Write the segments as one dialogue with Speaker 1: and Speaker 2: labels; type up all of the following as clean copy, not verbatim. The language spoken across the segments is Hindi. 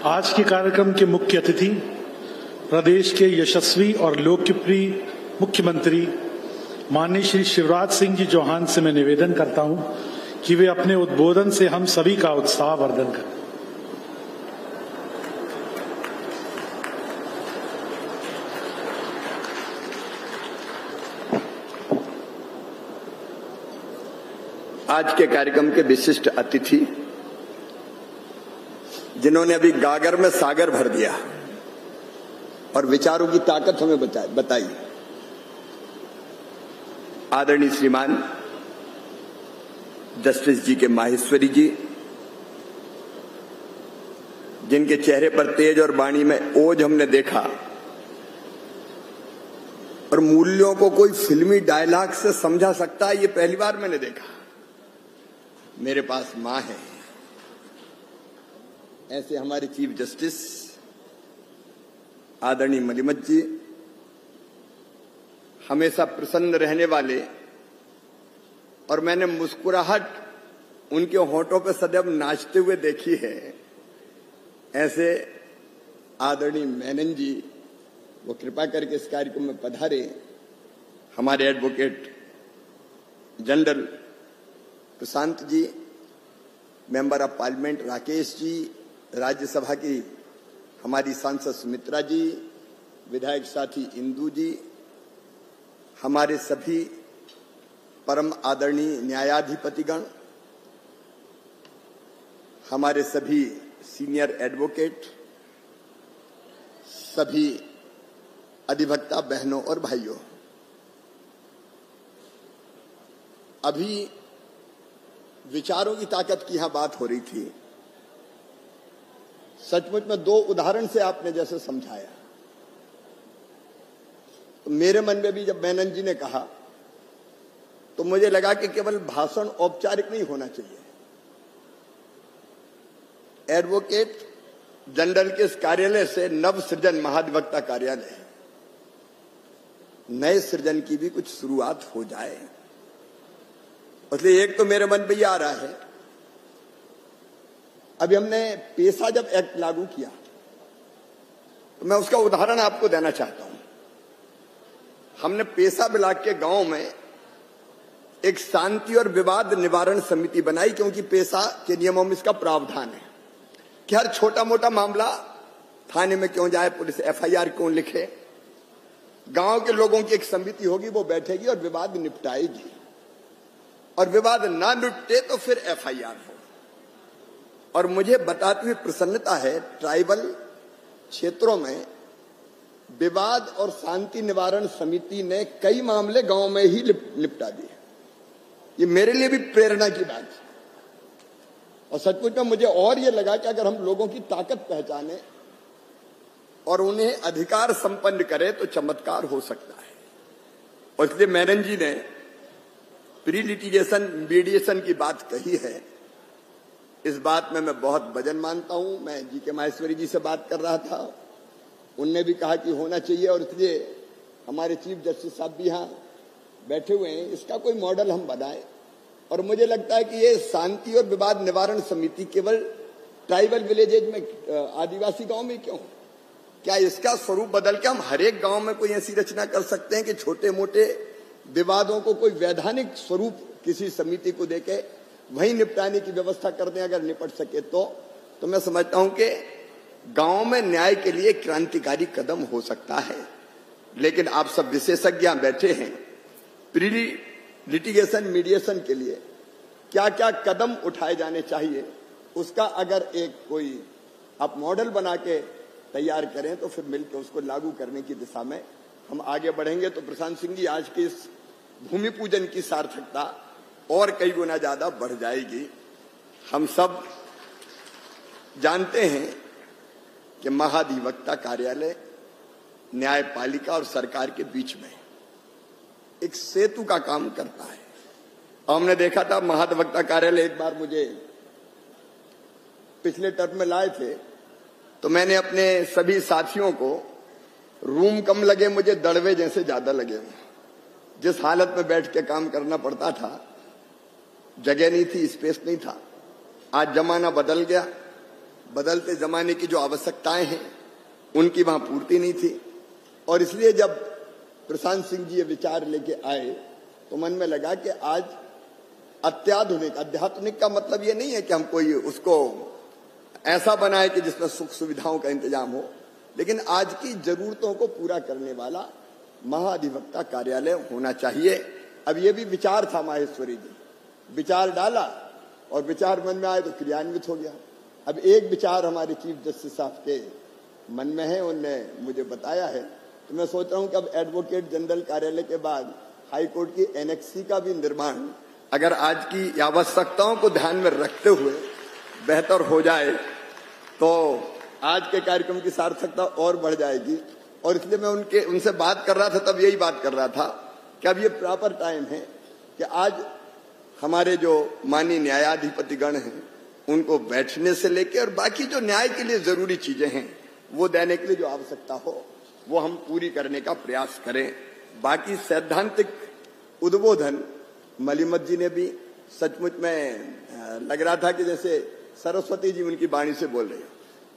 Speaker 1: आज के कार्यक्रम के मुख्य अतिथि प्रदेश के यशस्वी और लोकप्रिय मुख्यमंत्री माननीय श्री शिवराज सिंह जी चौहान से मैं निवेदन करता हूं कि वे अपने उद्बोधन से हम सभी का उत्साहवर्धन करें।
Speaker 2: आज के कार्यक्रम के विशिष्ट अतिथि जिन्होंने अभी गागर में सागर भर दिया और विचारों की ताकत हमें बताई, आदरणीय श्रीमान जस्टिस जी के माहेश्वरी जी, जिनके चेहरे पर तेज और वाणी में ओज हमने देखा और मूल्यों को कोई फिल्मी डायलॉग से समझा सकता है, ये पहली बार मैंने देखा। मेरे पास मां है, ऐसे हमारे चीफ जस्टिस आदरणीय मलिमत जी, हमेशा प्रसन्न रहने वाले, और मैंने मुस्कुराहट उनके होठों पे सदैव नाचते हुए देखी है, ऐसे आदरणीय मेनन जी, वो कृपा करके इस कार्यक्रम में पधारे। हमारे advocate general Prashant ji, member of parliament Rakesh ji, Rajya Sabha की हमारी सांसद सुमित्रा जी, विधायक साथी इंदू जी, हमारे सभी परम आदरणीय न्यायाधिपतिगण, हमारे सभी सीनियर एडवोकेट, सभी अधिवक्ता बहनों और भाइयों, अभी विचारों की ताकत की यहां बात हो रही थी। सचमुच में दो उदाहरण से आपने जैसे समझाया, तो मेरे मन में भी जब मेनन जी ने कहा तो मुझे लगा कि केवल भाषण औपचारिक नहीं होना चाहिए। एडवोकेट जनरल के इस कार्यालय से नव सृजन महाधिवक्ता कार्यालय, नए सृजन की भी कुछ शुरुआत हो जाए। इसलिए एक तो मेरे मन में यह आ रहा है, अभी हमने पेशा जब एक्ट लागू किया तो मैं उसका उदाहरण आपको देना चाहता हूं। हमने पेशा ब्लॉक के गांव में एक शांति और विवाद निवारण समिति बनाई, क्योंकि पेशा के नियमों में इसका प्रावधान है कि हर छोटा मोटा मामला थाने में क्यों जाए, पुलिस एफआईआर क्यों लिखे। गांव के लोगों की एक समिति होगी, वो बैठेगी और विवाद निपटाएगी, और विवाद ना निपटे तो फिर एफआईआर हो। और मुझे बताते हुए प्रसन्नता है, ट्राइबल क्षेत्रों में विवाद और शांति निवारण समिति ने कई मामले गांव में ही निपटा दिए। ये मेरे लिए भी प्रेरणा की बात है, और सचमुच में मुझे और ये लगा कि अगर हम लोगों की ताकत पहचाने और उन्हें अधिकार संपन्न करें तो चमत्कार हो सकता है। और इसलिए मेनन जी ने प्री लिटिगेशन मीडिएशन की बात कही है, इस बात में मैं बहुत वजन मानता हूं। मैं जी के माहेश्वरी जी से बात कर रहा था, उनने भी कहा कि होना चाहिए, और इसलिए हमारे चीफ जस्टिस साहब भी यहां बैठे हुए हैं, इसका कोई मॉडल हम बनाए। और मुझे लगता है कि ये शांति और विवाद निवारण समिति केवल ट्राइबल विलेजेज में, आदिवासी गांव में क्यों, क्या इसका स्वरूप बदल के हम हर एक गांव में कोई ऐसी रचना कर सकते हैं कि छोटे मोटे विवादों को कोई वैधानिक स्वरूप किसी समिति को देके वहीं निपटाने की व्यवस्था कर दें, अगर निपट सके तो मैं समझता हूं कि गांव में न्याय के लिए क्रांतिकारी कदम हो सकता है। लेकिन आप सब विशेषज्ञ बैठे हैं, प्री लिटिगेशन मीडिएशन के लिए क्या क्या कदम उठाए जाने चाहिए, उसका अगर एक कोई आप मॉडल बना के तैयार करें तो फिर मिलकर उसको लागू करने की दिशा में हम आगे बढ़ेंगे। तो प्रशांत सिंह जी, आज के इस भूमि पूजन की सार्थकता और कई गुना ज्यादा बढ़ जाएगी। हम सब जानते हैं कि महाधिवक्ता कार्यालय न्यायपालिका और सरकार के बीच में एक सेतु का काम करता है। हमने देखा था महाधिवक्ता कार्यालय, एक बार मुझे पिछले टर्म में लाए थे, तो मैंने अपने सभी साथियों को रूम कम लगे, मुझे दड़वे जैसे ज्यादा लगे। जिस हालत में बैठ के काम करना पड़ता था, जगह नहीं थी, स्पेस नहीं था। आज जमाना बदल गया, बदलते जमाने की जो आवश्यकताएं हैं उनकी वहां पूर्ति नहीं थी। और इसलिए जब प्रशांत सिंह जी ये विचार लेके आए तो मन में लगा कि आज अत्याधुनिक, आध्यात्मिक का मतलब ये नहीं है कि हम कोई उसको ऐसा बनाए कि जिसमें सुख सुविधाओं का इंतजाम हो, लेकिन आज की जरूरतों को पूरा करने वाला महाधिवक्ता कार्यालय होना चाहिए। अब ये भी विचार था माहेश्वरी जी, विचार डाला और विचार मन में आए तो क्रियान्वित हो गया। अब एक विचार हमारे चीफ जस्टिस साहब के मन में है, उनने मुझे बताया है, तो मैं सोच रहा हूं कि अब एडवोकेट जनरल कार्यालय के बाद हाई कोर्ट की एनेक्सी का भी निर्माण अगर आज की आवश्यकताओं को ध्यान में रखते हुए बेहतर हो जाए तो आज के कार्यक्रम की सार्थकता और बढ़ जाएगी। और इसलिए मैं उनसे बात कर रहा था, तब यही बात कर रहा था कि अब ये प्रॉपर टाइम है कि आज हमारे जो माननीय न्यायाधिपतिगण हैं उनको बैठने से लेकर और बाकी जो न्याय के लिए जरूरी चीजें हैं वो देने के लिए जो आवश्यकता हो वो हम पूरी करने का प्रयास करें। बाकी सैद्धांतिक उद्बोधन मलिमत जी ने भी सचमुच में लग रहा था कि जैसे सरस्वती जी उनकी वाणी से बोल रही है।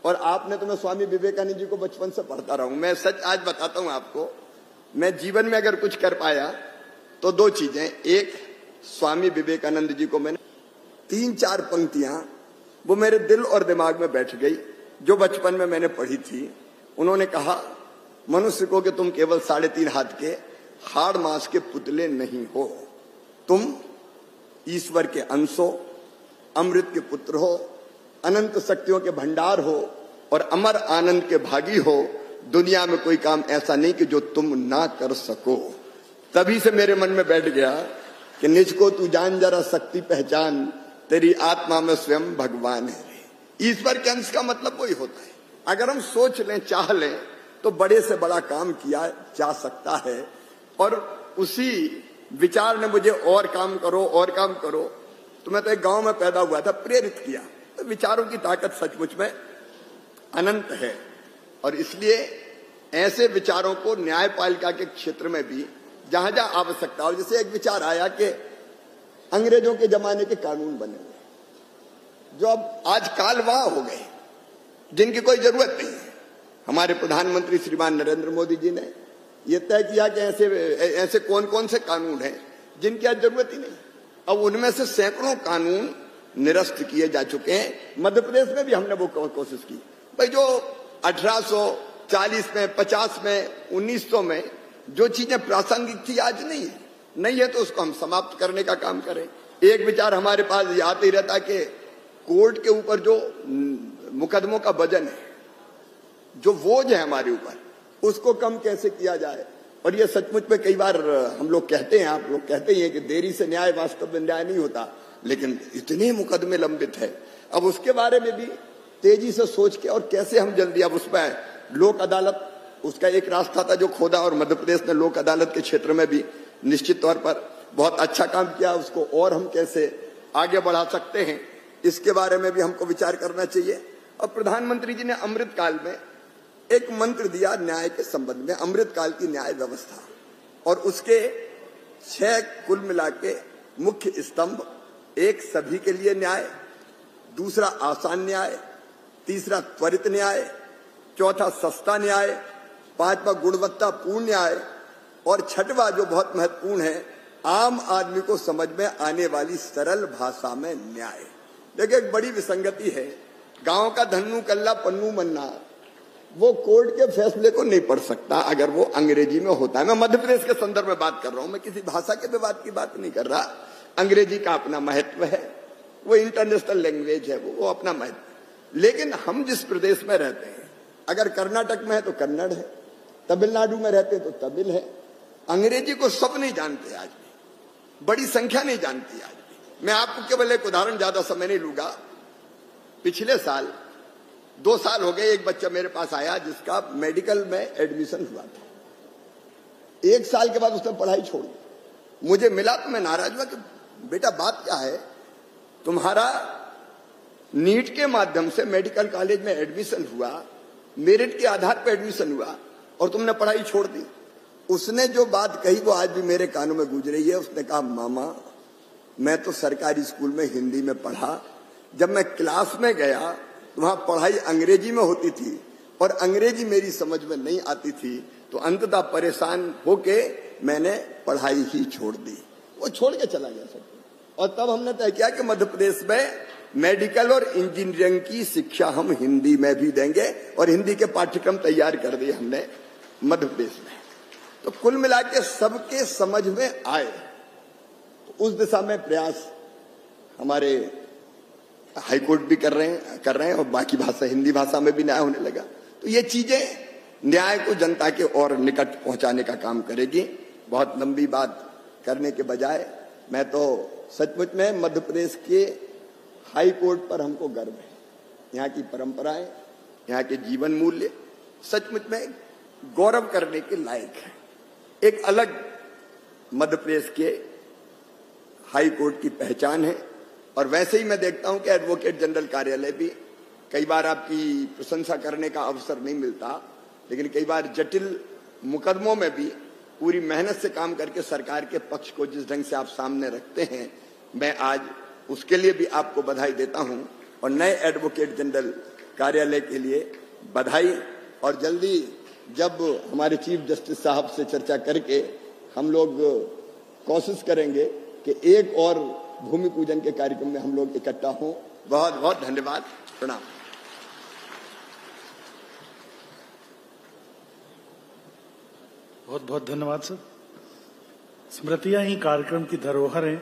Speaker 2: और आपने तो, मैं स्वामी विवेकानंद जी को बचपन से पढ़ता रहा हूं। मैं सच आज बताता हूं आपको, मैं जीवन में अगर कुछ कर पाया तो दो चीजें। एक, स्वामी विवेकानंद जी को मैंने 3-4 पंक्तियां वो मेरे दिल और दिमाग में बैठ गई जो बचपन में मैंने पढ़ी थी। उन्होंने कहा, मनुष्य को कि तुम केवल 3.5 हाथ के हाड़ मांस के पुतले नहीं हो, तुम ईश्वर के अंश हो, अमृत के पुत्र हो, अनंत शक्तियों के भंडार हो और अमर आनंद के भागी हो। दुनिया में कोई काम ऐसा नहीं कि जो तुम ना कर सको। तभी से मेरे मन में बैठ गया कि निज को तू जान जरा शक्ति पहचान, तेरी आत्मा में स्वयं भगवान है। ईश्वर के अंश का मतलब वही होता है। अगर हम सोच लें, चाह लें तो बड़े से बड़ा काम किया जा सकता है। और उसी विचार ने मुझे और काम करो और काम करो। तो मैं तो एक गांव में पैदा हुआ था, प्रेरित किया। तो विचारों की ताकत सचमुच में अनंत है। और इसलिए ऐसे विचारों को न्यायपालिका के क्षेत्र में भी जहां जहां आवश्यकता हो, जैसे एक विचार आया कि अंग्रेजों के जमाने के कानून बने हुए जो अब आज कालवाह हो गए, जिनकी कोई जरूरत नहीं है। हमारे प्रधानमंत्री श्रीमान नरेंद्र मोदी जी ने यह तय किया कि ऐसे कौन कौन से कानून हैं जिनकी आज जरूरत ही नहीं। अब उनमें से सैकड़ों कानून निरस्त किए जा चुके हैं। मध्य प्रदेश में भी हमने वो कोशिश की भाई, जो 1840 में, 50 में, 1900 में जो चीजें प्रासंगिक थी आज नहीं है तो उसको हम समाप्त करने का काम करें। एक विचार हमारे पास याद ही रहता कि कोर्ट के ऊपर जो मुकदमों का वजन है, जो बोझ है हमारे ऊपर, उसको कम कैसे किया जाए। और ये सचमुच में कई बार हम लोग कहते हैं, आप लोग कहते हैं कि देरी से न्याय वास्तव में न्याय नहीं होता, लेकिन इतने मुकदमे लंबित है। अब उसके बारे में भी तेजी से सोच के और कैसे हम जल्दी, अब उसमें लोक अदालत, उसका एक रास्ता था जो खोदा और मध्य प्रदेश ने लोक अदालत के क्षेत्र में भी निश्चित तौर पर बहुत अच्छा काम किया। उसको और हम कैसे आगे बढ़ा सकते हैं, इसके बारे में भी हमको विचार करना चाहिए। और प्रधानमंत्री जी ने अमृत काल में एक मंत्र दिया न्याय के संबंध में, अमृत काल की न्याय व्यवस्था, और उसके 6 कुल मिला के मुख्य स्तंभ। एक, सभी के लिए न्याय, दूसरा आसान न्याय, तीसरा त्वरित न्याय, चौथा सस्ता न्याय, पांचवा गुणवत्तापूर्ण न्याय और छठवा जो बहुत महत्वपूर्ण है, आम आदमी को समझ में आने वाली सरल भाषा में न्याय। देखिए एक बड़ी विसंगति है, गांव का धन्नू कल्ला पन्नू मन्ना वो कोर्ट के फैसले को नहीं पढ़ सकता अगर वो अंग्रेजी में होता है। मैं मध्य प्रदेश के संदर्भ में बात कर रहा हूं, मैं किसी भाषा के विवाद की बात नहीं कर रहा। अंग्रेजी का अपना महत्व है, वो इंटरनेशनल लैंग्वेज है, वो अपना महत्व। लेकिन हम जिस प्रदेश में रहते हैं, अगर कर्नाटक में है तो कन्नड़ है, तमिलनाडु में रहते हैं तो तमिल है। अंग्रेजी को सब नहीं जानते आज भी, बड़ी संख्या नहीं जानती आज भी। मैं आपको केवल एक उदाहरण, ज्यादा समय नहीं लूंगा। पिछले साल 2 साल हो गए, एक बच्चा मेरे पास आया जिसका मेडिकल में एडमिशन हुआ था। 1 साल के बाद उसने पढ़ाई छोड़ दी। मुझे मिला तो मैं नाराज हुआ कि बेटा बात क्या है, तुम्हारा नीट के माध्यम से मेडिकल कॉलेज में एडमिशन हुआ, मेरिट के आधार पर एडमिशन हुआ और तुमने पढ़ाई छोड़ दी। उसने जो बात कही वो आज भी मेरे कानों में गूंज रही है। उसने कहा, मामा मैं तो सरकारी स्कूल में हिंदी में पढ़ा, जब मैं क्लास में गया तो वहां पढ़ाई अंग्रेजी में होती थी और अंग्रेजी मेरी समझ में नहीं आती थी, तो अंततः परेशान होके मैंने पढ़ाई ही छोड़ दी, वो छोड़ के चला गया सब। और तब हमने तय किया कि मध्य प्रदेश में मेडिकल और इंजीनियरिंग की शिक्षा हम हिंदी में भी देंगे और हिंदी के पाठ्यक्रम तैयार कर दिए हमने मध्य प्रदेश में। तो कुल मिला के सबके समझ में आए, तो उस दिशा में प्रयास हमारे हाईकोर्ट भी कर रहे हैं और बाकी भाषा हिंदी भाषा में भी न्याय होने लगा। तो ये चीजें न्याय को जनता के और निकट पहुंचाने का काम करेगी। बहुत लंबी बात करने के बजाय मैं तो सचमुच में मध्य प्रदेश के हाई कोर्ट पर हमको गर्व है। यहाँ की परंपराएं, यहाँ के जीवन मूल्य सचमुच में गौरव करने के लायक है। एक अलग मध्य प्रदेश के हाई कोर्ट की पहचान है। और वैसे ही मैं देखता हूं कि एडवोकेट जनरल कार्यालय भी, कई बार आपकी प्रशंसा करने का अवसर नहीं मिलता, लेकिन कई बार जटिल मुकदमों में भी पूरी मेहनत से काम करके सरकार के पक्ष को जिस ढंग से आप सामने रखते हैं, मैं आज उसके लिए भी आपको बधाई देता हूं। और नए एडवोकेट जनरल कार्यालय के लिए बधाई। और जल्दी जब हमारे चीफ जस्टिस साहब से चर्चा करके हम लोग कोशिश करेंगे कि एक और भूमि पूजन के कार्यक्रम में हम लोग इकट्ठा हों। बहुत बहुत धन्यवाद, प्रणाम।
Speaker 1: बहुत बहुत धन्यवाद सर। स्मृतियां ही कार्यक्रम की धरोहर हैं।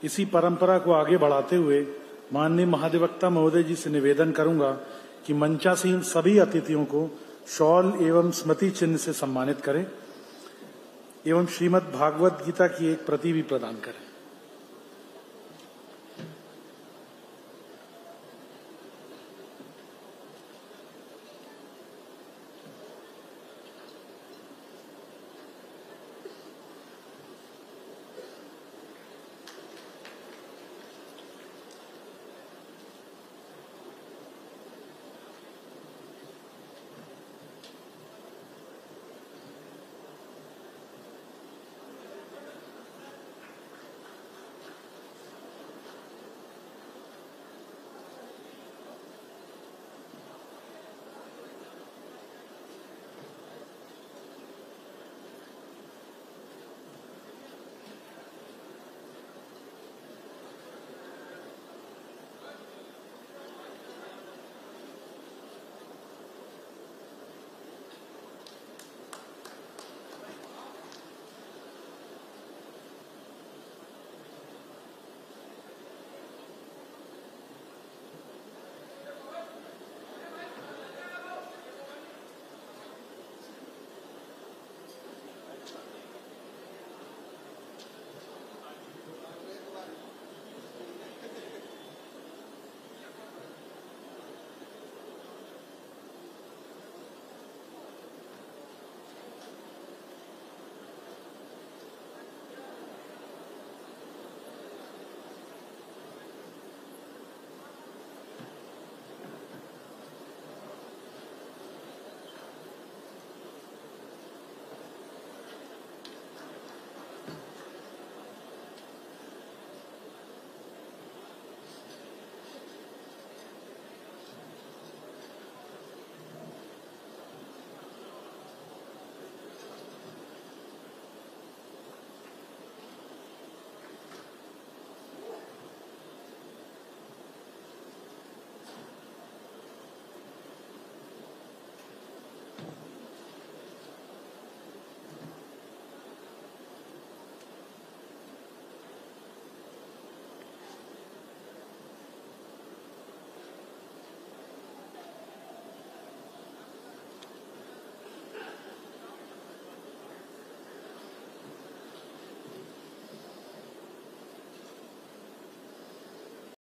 Speaker 1: इसी परंपरा को आगे बढ़ाते हुए माननीय महाधिवक्ता महोदय जी से निवेदन करूंगा कि मंचासीन सभी अतिथियों को शॉल एवं स्मृति चिन्ह से सम्मानित करें एवं श्रीमद् भागवत गीता की एक प्रति भी प्रदान करें।